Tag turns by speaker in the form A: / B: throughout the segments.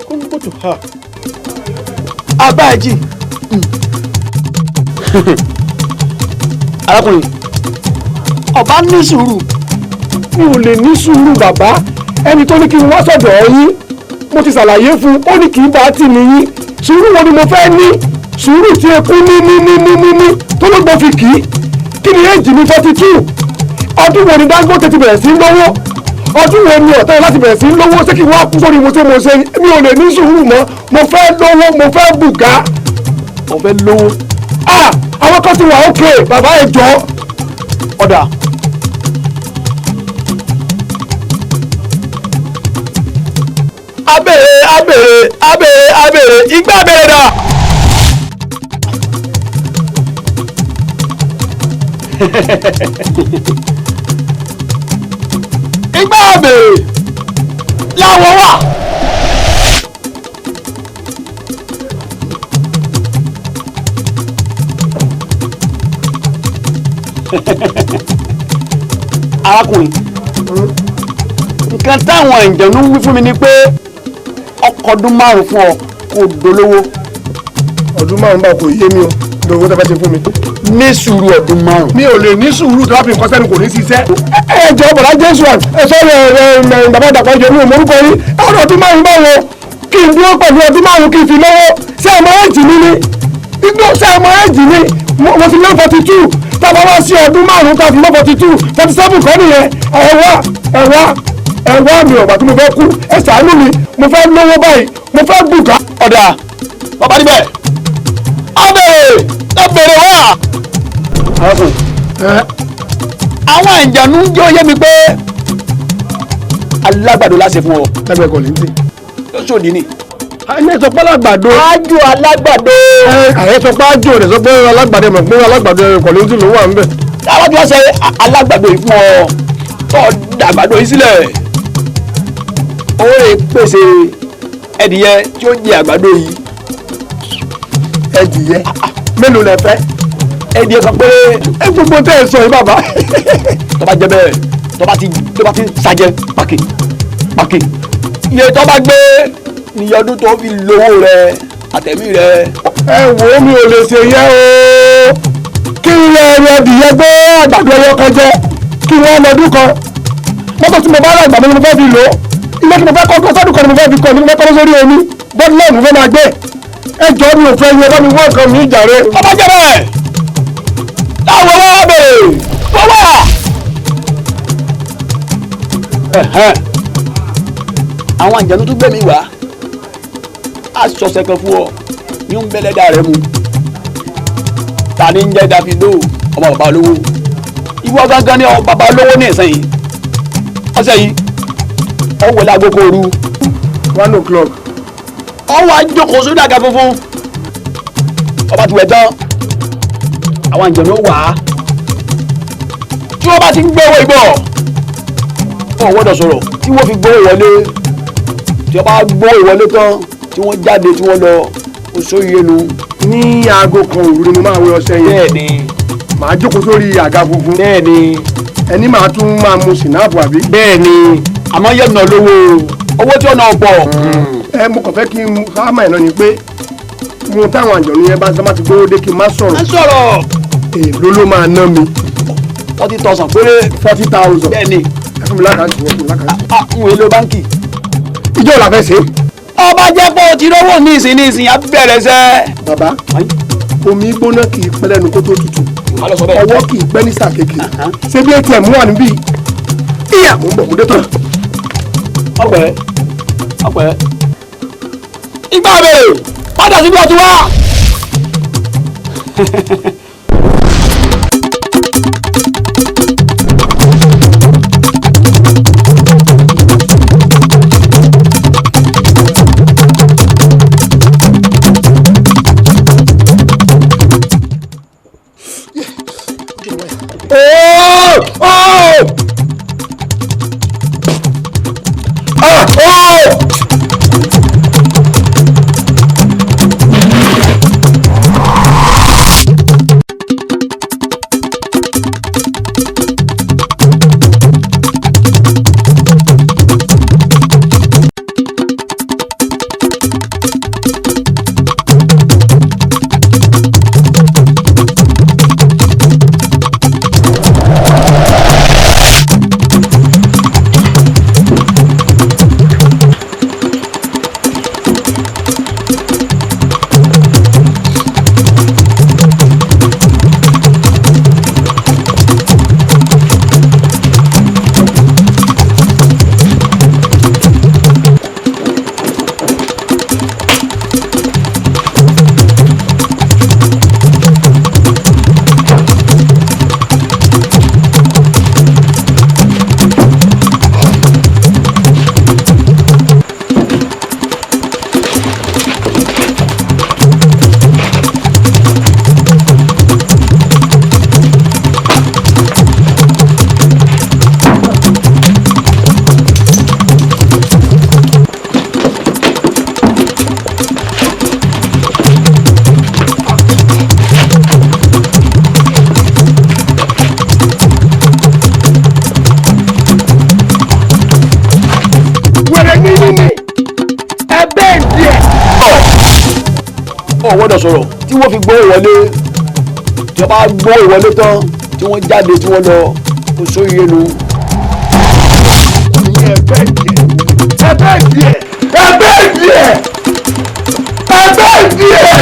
A: kóńgòtò ha abá ẹjì. arákùnrin ọba ní sùúrù. mi ò lè ní sùúrù bàbá ẹni tó ní kí n wá sọ́dọ̀ yín mo ti ṣàlàyé fún un ó ní kì í bá tì níyín sùúrù wo ni mo fẹ́ ní sùúrù tí eku ní tó ló gbọ́ fi kì í kí ni èjì mi 42 ọdún wo ni Dangote ti bẹ̀rẹ̀ sí í lówó ọdún wo ni ọ̀tá láti bẹ̀rẹ̀ sí í lówó ṣé kí wọ́n á kú sórí mo ṣe mi ò lè ní sùúrù mọ́ mo fẹ́ lówó mo fẹ́ bùgá mo fẹ́ lówó àwọn kan ti wà ókè bàbá ẹ jọ ọ̀dà. abèrè igbá abèrè dà. igbá abèrè làwọn wà. arákùnrin nǹkan táwọn ìjẹ̀nu wí fún mi ni pé ọkọ̀ ọdún 5 fún ọ kò dolówó.
B: ọdún 5 bá kò yé mi o lówó tẹ́ fẹ́ ṣe fún mi.
A: ní sùúrù ọdún 5.
B: mi ò lè ní sùúrù tó bá fi nǹkan sẹ́nu kò ní ṣiṣẹ́. ẹ jọ bọ̀dá jésù ẹ sọ bàbá ìdàpọ̀ jẹ mi ò morúkọ yín ọdún 5 báwo kí n dúró pẹ̀lú ọdún 5 kí n fi lówó ṣé ẹ mọ ẹ̀jì mi ni igbó ṣé ẹ mọ ẹ̀jì mi mo ti lé 42 tábà wá sí ọdún 5 tá a fi lé 42 47 kọ́ nìyẹn ẹ wá mi ọ̀gbà tí mo fẹ́ kú ẹ ṣàánú mi mo fẹ́ lówó báyìí mo fẹ́ bùkà.
A: ọ̀dà bàbá níbẹ̀ abèrè wá. àwọn ìjànú jẹ́ oyé mi pé alágbàdo láṣẹ fún ọ.
B: lábẹ́ ẹ̀kọ́ lẹ́ńtì.
A: yóò ṣòdì ni.
B: ayé sọ pé alágbàdo.
A: ájò alágbàdo.
B: àyè sọ pé ájò rẹ̀ sọ pé alágbàdo mọ̀ pé alágbàdo ẹ̀kọ́ lẹ́ńtì ló wà ń bẹ̀.
A: táwọn tí wọ́n ṣe alágbàdo yìí fún ọ tó dàgbàdo yìí sílẹ̀ ó lè pèsè ẹdìyẹ tí ó jẹ àgbàdo yìí.
B: ẹdìyẹ mélòó lẹ fẹ́.
A: ẹdìyẹ kan péré.
B: ẹ gbogbo tẹ ẹ sọ yìí bàbá.
A: tó bá jẹ bẹ́ẹ̀ tó bá ti ṣàjẹ pàkì iye tó bá gbé níye ọdún tó fi lówó rẹ àtẹ̀mí rẹ.
B: ẹ wò ó mi ò lè ṣe yẹ o kí n yẹ ẹyẹ ẹdìyẹ gbé àgbàdo ẹyọ kan jẹ kí wọ́n lọ́dún kan mọ́tò tí mo bá rà ìgbà mi ni mo fẹ́ fi lò ó ilé tí mo fẹ́ kọ́ sọ́dún kan ni mo fẹ́ fi kọ́ ni mo fẹ́ kọ́ sórí omi bọ́ọ̀lù náà mo fẹ́ máa gbé ẹ jọ mi ò fẹ́ yẹ bá mi wọ́n nǹkan mi jàre.
A: ọba jẹ bẹ́ẹ̀ láwọn wá bèrè wọ́n wà. àwọn àjànú tó gbẹ̀mí wá aṣọ ṣẹ̀kan fún ọ ní ń bẹ́lẹ́dà rẹ mu ta ni ń jẹ́ Davido ọmọ bàbá olówó ìwọ gángan ni ọmọ bàbá olówó ní ìsẹ́yìn ọ̀sẹ̀ yìí ọwọ́ lágbókò ooru
B: 1 o'clock.
A: ọwọ́ àjọkọ̀ sórí àga funfun ọba ti wẹ̀ tán àwọn àjẹ̀nú wà á tí wọ́n bá ti ń gbé owó ìbọ̀ wọn gbọ́dọ̀ sọ̀rọ̀ tí wọ́n fi gbówó wọlé tí wọ́n bá gbówó ìwọlé tán tí wọ́n jáde tí wọ́n lọ oṣù yẹnu.
B: ní aago kan òru ni mo máa wẹ ọṣẹ yẹn.
A: bẹ́ẹ̀ni.
B: màá jókòó sórí àga funfun.
A: bẹ́ẹ̀ni.
B: ẹni màá tún máa mu sinapu àbí.
A: bẹ́ẹ̀ni àmọ́ yẹn nà lówó owó tí ó nà pọ̀.
B: ẹ mo kàn fẹ́ kí n sáàmà ẹ̀ náà ni pé mo táwọn àjọ̀nú yẹn bá ń sábà ti gbówó dé kí n má sọ̀rọ̀.
A: má sọ̀rọ̀.
B: èèló ló máa ná mi.
A: 40,000 péré.
B: 40,000.
A: bẹ́ẹ̀ni.
B: ẹ fún mi lákàtúntì yẹn fún mi lákàtúntì.
A: n ò èlò báńkì.
B: ìjọ la fẹ́ ṣe.
A: ọba jẹ́ pé o ti rówó ní ìsìn abẹ́rẹ́ sẹ́.
B: bàbá omi gbóná kì í pẹ́ lẹ́nu kó tó tutù ọwọ́ kì í pẹ́ ní sàkéèké ṣé bí atm wà níbí ìyá mo ń bọ̀ mo dé tán.
A: ọpẹ́ ìgbà bèrè padà síbi ọtí wá.
C: wọn gbọ́dọ̀ sọ̀rọ̀ tí wọ́n fi gbówó wọlé tí wọ́n bá gbówó wọlé tán tí wọ́n jáde tí wọ́n lọ oṣù yẹn nu.
B: ẹgbẹ́ díẹ̀.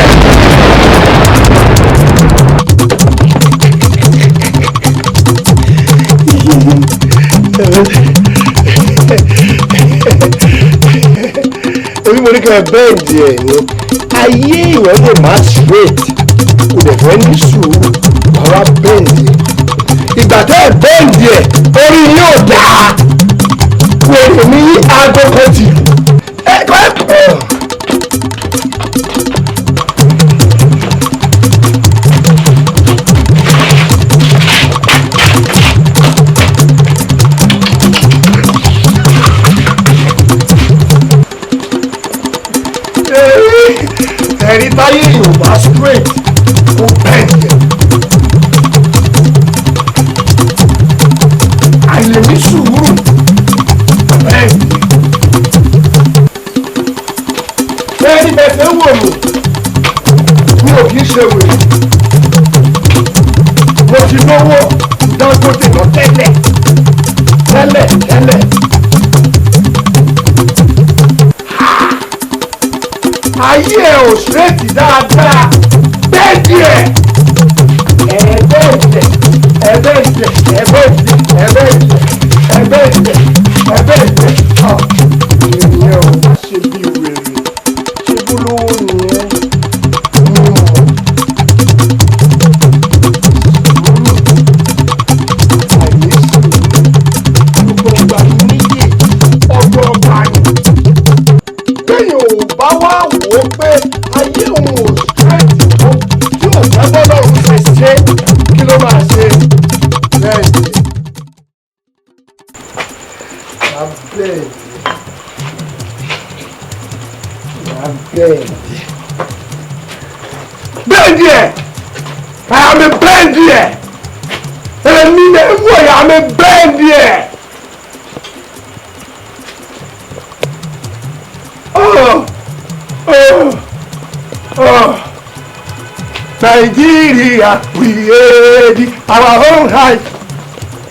B: èmi mo ní kí ẹ bẹ́ẹ̀ díẹ̀ ni ayé ìwọ lè má straight kò dẹ̀ fẹ́ ní sùúrù wàá bẹ́ẹ̀ díẹ̀ ìgbà tẹ́ ẹ bẹ́ẹ̀ díẹ̀ orí yóò dáa wèrè ní aago kan ti ẹ̀rí táyé yorùbá straight kò bẹ́ẹ̀ díẹ̀ àìlèmí sùúrù bẹ́ẹ̀ díẹ̀ ẹni bẹ̀sẹ̀ wò lò mi ò kì í ṣe wèrè mo ti lówó Dangote lọ tẹ́lẹ̀. ayé ẹ̀ ò ṣètì dáadáa bẹ́ẹ̀ díẹ̀ ìyẹn ò má ṣe bí wèrè ṣé bólówó nìyẹn. bá wá wò ó pé ayé òun ò straight tó tí ò fẹ́ bọ́lá òun ṣe kí ló máa ṣe bẹ́ẹ̀ ni. bẹ́ẹ̀ àmì bẹ́ẹ̀ díẹ̀ èmi ní wọ̀ yà àmì bẹ́ẹ̀ díẹ̀. Nigeria, we ready our own life.